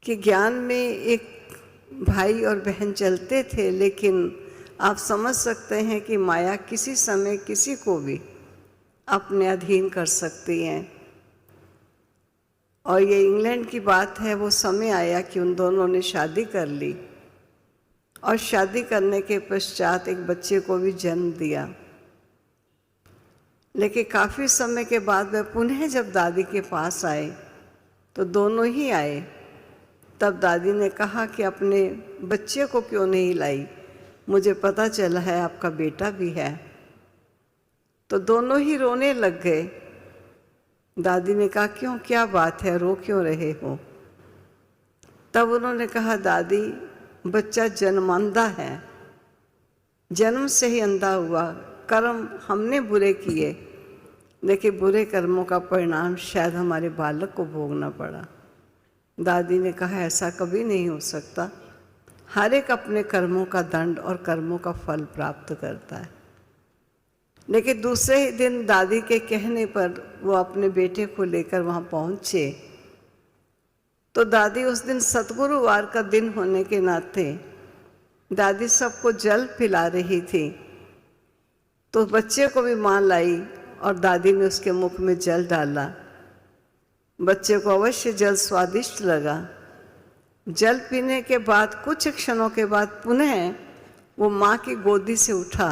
कि ज्ञान में एक भाई और बहन चलते थे, लेकिन आप समझ सकते हैं कि माया किसी समय किसी को भी अपने अधीन कर सकती है। और ये इंग्लैंड की बात है, वो समय आया कि उन दोनों ने शादी कर ली और शादी करने के पश्चात एक बच्चे को भी जन्म दिया। लेकिन काफ़ी समय के बाद वह पुनः जब दादी के पास आए तो दोनों ही आए। तब दादी ने कहा कि अपने बच्चे को क्यों नहीं लाई, मुझे पता चला है आपका बेटा भी है। तो दोनों ही रोने लग गए। दादी ने कहा क्यों, क्या बात है, रो क्यों रहे हो? तब उन्होंने कहा दादी, बच्चा जन्मांधा है, जन्म से ही अंधा हुआ। कर्म हमने बुरे किए, लेकिन बुरे कर्मों का परिणाम शायद हमारे बालक को भोगना पड़ा। दादी ने कहा ऐसा कभी नहीं हो सकता, हर एक अपने कर्मों का दंड और कर्मों का फल प्राप्त करता है। लेकिन दूसरे ही दिन दादी के कहने पर वो अपने बेटे को लेकर वहाँ पहुँचे। तो दादी उस दिन सतगुरुवार का दिन होने के नाते दादी सबको जल पिला रही थी। तो बच्चे को भी मां लाई और दादी ने उसके मुख में जल डाला। बच्चे को अवश्य जल स्वादिष्ट लगा। जल पीने के बाद कुछ क्षणों के बाद पुनः वो माँ की गोदी से उठा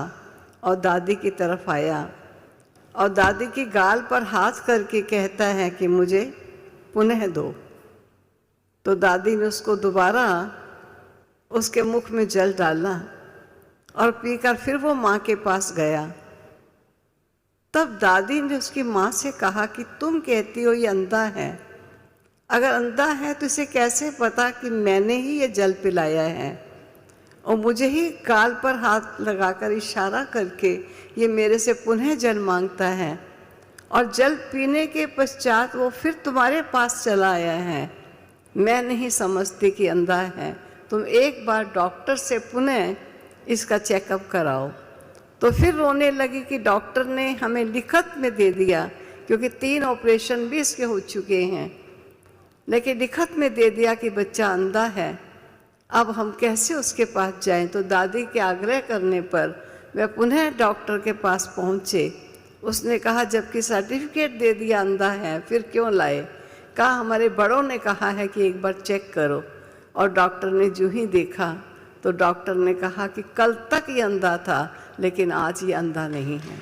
और दादी की तरफ आया और दादी की गाल पर हाथ करके कहता है कि मुझे पुनः दो। तो दादी ने उसको दोबारा उसके मुख में जल डाला और पीकर फिर वो माँ के पास गया। तब दादी ने उसकी माँ से कहा कि तुम कहती हो ये अंधा है, अगर अंधा है तो इसे कैसे पता कि मैंने ही ये जल पिलाया है और मुझे ही गाल पर हाथ लगाकर इशारा करके ये मेरे से पुनः जल मांगता है और जल पीने के पश्चात वो फिर तुम्हारे पास चला आया है। मैं नहीं समझती कि अंधा है, तुम एक बार डॉक्टर से पुनः इसका चेकअप कराओ। तो फिर रोने लगी कि डॉक्टर ने हमें लिखत में दे दिया, क्योंकि 3 ऑपरेशन भी इसके हो चुके हैं, लेकिन लिखत में दे दिया कि बच्चा अंधा है, अब हम कैसे उसके पास जाएं। तो दादी के आग्रह करने पर वह पुनः डॉक्टर के पास पहुँचे। उसने कहा जबकि सर्टिफिकेट दे दिया अंधा है फिर क्यों लाए? कहा हमारे बड़ों ने कहा है कि एक बार चेक करो। और डॉक्टर ने जो ही देखा तो डॉक्टर ने कहा कि कल तक ये अंधा था, लेकिन आज ये अंधा नहीं है।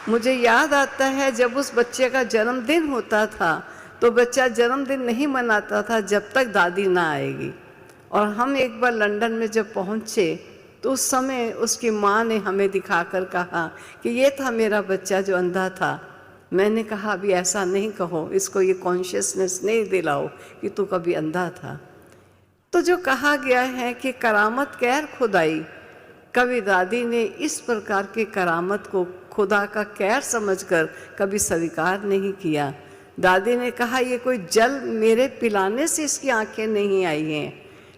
मुझे याद आता है जब उस बच्चे का जन्मदिन होता था तो बच्चा जन्मदिन नहीं मनाता था जब तक दादी ना आएगी। और हम एक बार लंदन में जब पहुँचे तो उस समय उसकी माँ ने हमें दिखाकर कहा कि ये था मेरा बच्चा जो अंधा था। मैंने कहा अभी ऐसा नहीं कहो, इसको ये कॉन्शियसनेस नहीं दिलाओ कि तू कभी अंधा था। तो जो कहा गया है कि करामत कैर खुदाई, कभी दादी ने इस प्रकार के करामत को खुदा का कैर समझकर कभी स्वीकार नहीं किया। दादी ने कहा ये कोई जल मेरे पिलाने से इसकी आंखें नहीं आई हैं,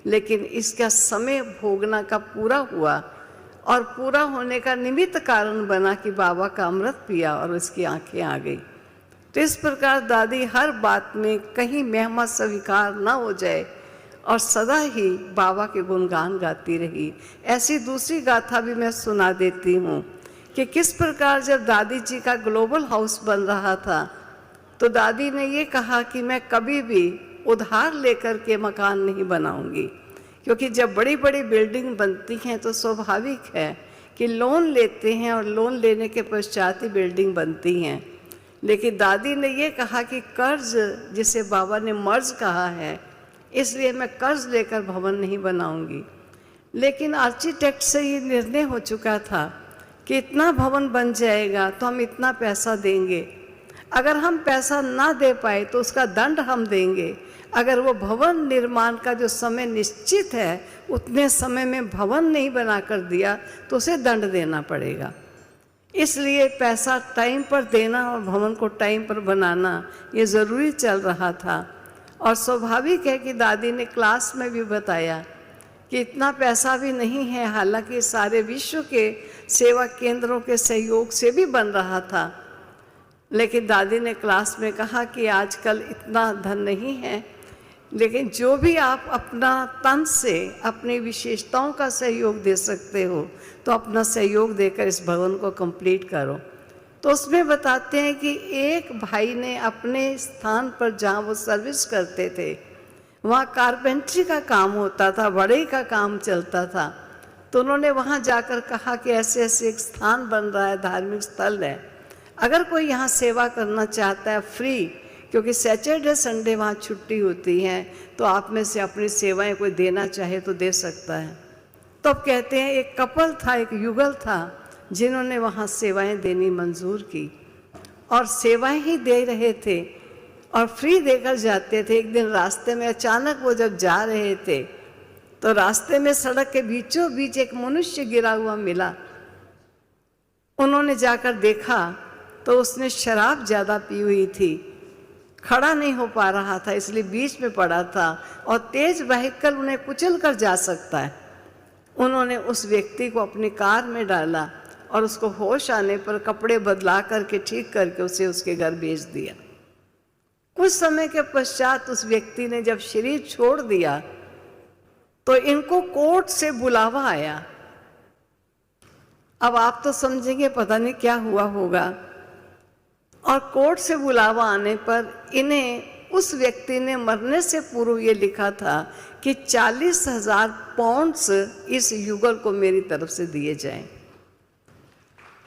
लेकिन इसका समय भोगना का पूरा हुआ और पूरा होने का निमित्त कारण बना कि बाबा का अमृत पिया और उसकी आंखें आ गई। तो इस प्रकार दादी हर बात में कहीं महिमा स्वीकार ना हो जाए और सदा ही बाबा के गुणगान गाती रही। ऐसी दूसरी गाथा भी मैं सुना देती हूँ कि किस प्रकार जब दादी जी का ग्लोबल हाउस बन रहा था तो दादी ने ये कहा कि मैं कभी भी उधार लेकर के मकान नहीं बनाऊंगी, क्योंकि जब बड़ी बड़ी बिल्डिंग बनती हैं तो स्वाभाविक है कि लोन लेते हैं और लोन लेने के पश्चात ही बिल्डिंग बनती हैं। लेकिन दादी ने ये कहा कि कर्ज, जिसे बाबा ने मर्ज कहा है, इसलिए मैं कर्ज लेकर भवन नहीं बनाऊंगी। लेकिन आर्किटेक्ट से ये निर्णय हो चुका था कि इतना भवन बन जाएगा तो हम इतना पैसा देंगे, अगर हम पैसा ना दे पाए तो उसका दंड हम देंगे। अगर वो भवन निर्माण का जो समय निश्चित है उतने समय में भवन नहीं बना कर दिया तो उसे दंड देना पड़ेगा। इसलिए पैसा टाइम पर देना और भवन को टाइम पर बनाना ये ज़रूरी चल रहा था। और स्वाभाविक है कि दादी ने क्लास में भी बताया कि इतना पैसा भी नहीं है, हालांकि सारे विश्व के सेवा केंद्रों के सहयोग से भी बन रहा था। लेकिन दादी ने क्लास में कहा कि आजकल इतना धन नहीं है, लेकिन जो भी आप अपना तन से अपनी विशेषताओं का सहयोग दे सकते हो तो अपना सहयोग देकर इस भवन को कंप्लीट करो। तो उसमें बताते हैं कि एक भाई ने अपने स्थान पर जहाँ वो सर्विस करते थे वहाँ कारपेंट्री का काम होता था, बढ़ई का काम चलता था। तो उन्होंने वहाँ जाकर कहा कि ऐसे ऐसे एक स्थान बन रहा है, धार्मिक स्थल है, अगर कोई यहाँ सेवा करना चाहता है फ्री, क्योंकि सैटरडे संडे वहाँ छुट्टी होती है, तो आप में से अपनी सेवाएं कोई देना चाहे तो दे सकता है। तो अब कहते हैं एक कपल था, एक युगल था, जिन्होंने वहाँ सेवाएं देनी मंजूर की और सेवाएं ही दे रहे थे और फ्री देकर जाते थे। एक दिन रास्ते में अचानक वो जब जा रहे थे तो रास्ते में सड़क के बीचों बीच एक मनुष्य गिरा हुआ मिला। उन्होंने जाकर देखा तो उसने शराब ज़्यादा पी हुई थी, खड़ा नहीं हो पा रहा था, इसलिए बीच में पड़ा था और तेज व्हीकल उन्हें कुचल कर जा सकता है। उन्होंने उस व्यक्ति को अपनी कार में डाला और उसको होश आने पर कपड़े बदला करके ठीक करके उसे उसके घर भेज दिया। कुछ समय के पश्चात उस व्यक्ति ने जब शरीर छोड़ दिया तो इनको कोर्ट से बुलावा आया। अब आप तो समझेंगे पता नहीं क्या हुआ होगा। और कोर्ट से बुलावा आने पर इन्हें उस व्यक्ति ने मरने से पूर्व ये लिखा था कि 40,000 पाउंड्स इस युगल को मेरी तरफ से दिए जाएं।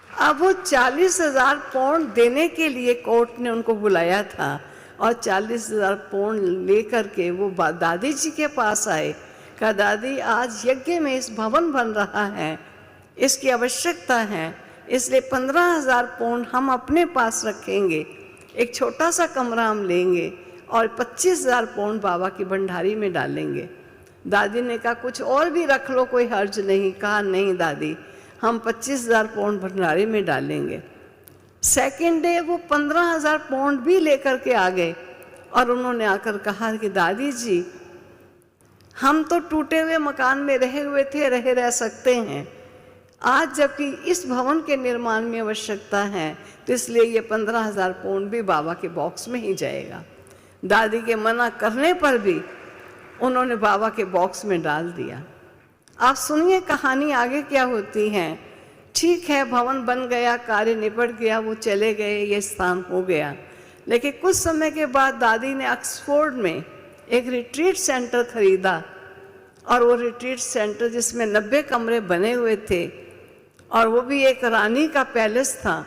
अब वो 40,000 पाउंड देने के लिए कोर्ट ने उनको बुलाया था और 40,000 पाउंड लेकर के वो दादी जी के पास आए। कहा दादी आज यज्ञ में इस भवन बन रहा है, इसकी आवश्यकता है, इसलिए 15,000 पाउंड हम अपने पास रखेंगे, एक छोटा सा कमरा हम लेंगे और 25,000 पाउंड बाबा की भंडारी में डालेंगे। दादी ने कहा कुछ और भी रख लो, कोई हर्ज नहीं। कहा नहीं दादी, हम 25,000 पाउंड भंडारी में डालेंगे। सेकेंड डे वो 15,000 पाउंड भी लेकर के आ गए और उन्होंने आकर कहा कि दादी जी हम तो टूटे हुए मकान में रहे हुए थे, रह सकते हैं, आज जबकि इस भवन के निर्माण में आवश्यकता है तो इसलिए ये 15,000 पाउंड भी बाबा के बॉक्स में ही जाएगा। दादी के मना करने पर भी उन्होंने बाबा के बॉक्स में डाल दिया। आप सुनिए कहानी आगे क्या होती है। ठीक है, भवन बन गया, कार्य निपट गया, वो चले गए, ये स्थान हो गया। लेकिन कुछ समय के बाद दादी ने ऑक्सफोर्ड में एक रिट्रीट सेंटर खरीदा और वो रिट्रीट सेंटर जिसमें 90 कमरे बने हुए थे और वो भी एक रानी का पैलेस था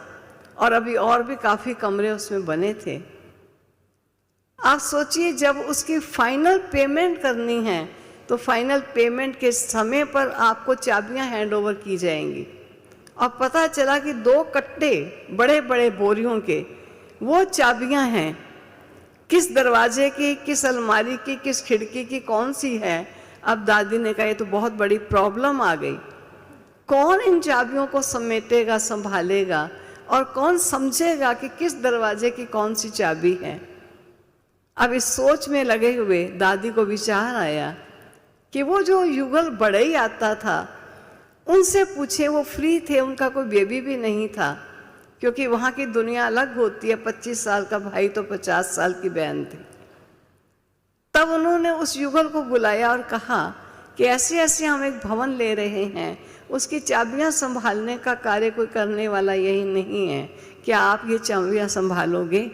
और अभी और भी काफ़ी कमरे उसमें बने थे। आप सोचिए जब उसकी फाइनल पेमेंट करनी है तो फाइनल पेमेंट के समय पर आपको चाबियां हैंड ओवर की जाएंगी और पता चला कि 2 कट्टे बड़े बड़े बोरियों के वो चाबियां हैं। किस दरवाजे की, किस अलमारी की, किस खिड़की की कौन सी है। अब दादी ने कहा ये तो बहुत बड़ी प्रॉब्लम आ गई, कौन इन चाबियों को समेटेगा, संभालेगा और कौन समझेगा कि किस दरवाजे की कौन सी चाबी है। अब इस सोच में लगे हुए दादी को विचार आया कि वो जो युगल बढ़ई आता था उनसे पूछे, वो फ्री थे, उनका कोई बेबी भी नहीं था क्योंकि वहाँ की दुनिया अलग होती है। 25 साल का भाई तो 50 साल की बहन थी। तब उन्होंने उस युगल को बुलाया और कहा कि ऐसे ऐसे हम एक भवन ले रहे हैं, उसकी चाबियां संभालने का कार्य कोई करने वाला यही नहीं है, क्या आप ये चाबियां संभालोगे।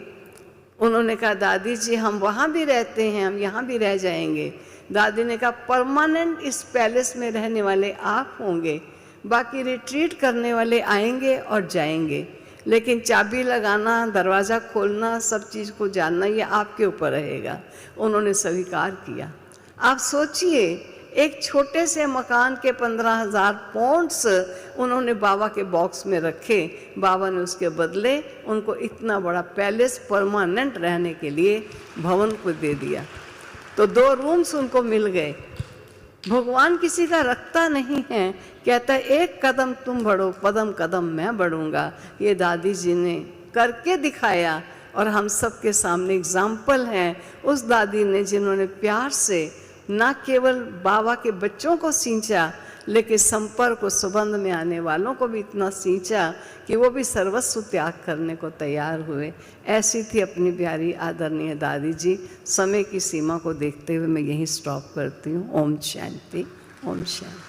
उन्होंने कहा दादी जी हम वहाँ भी रहते हैं, हम यहाँ भी रह जाएंगे। दादी ने कहा परमानेंट इस पैलेस में रहने वाले आप होंगे, बाकी रिट्रीट करने वाले आएंगे और जाएंगे, लेकिन चाबी लगाना, दरवाज़ा खोलना, सब चीज़ को जानना ये आपके ऊपर रहेगा। उन्होंने स्वीकार किया। आप सोचिए एक छोटे से मकान के 15,000 पाउंड्स उन्होंने बाबा के बॉक्स में रखे। बाबा ने उसके बदले उनको इतना बड़ा पैलेस परमानेंट रहने के लिए भवन को दे दिया। तो 2 रूम्स उनको मिल गए। भगवान किसी का रखता नहीं है, कहता है एक कदम तुम बढ़ो, कदम कदम मैं बढ़ूंगा। ये दादी जी ने करके दिखाया और हम सब के सामने एग्जाम्पल हैं उस दादी ने जिन्होंने प्यार से न केवल बाबा के बच्चों को सींचा लेकिन संपर्क और संबंध में आने वालों को भी इतना सींचा कि वो भी सर्वस्व त्याग करने को तैयार हुए। ऐसी थी अपनी प्यारी आदरणीय दादी जी। समय की सीमा को देखते हुए मैं यहीं स्टॉप करती हूँ। ओम शांति, ओम शांति।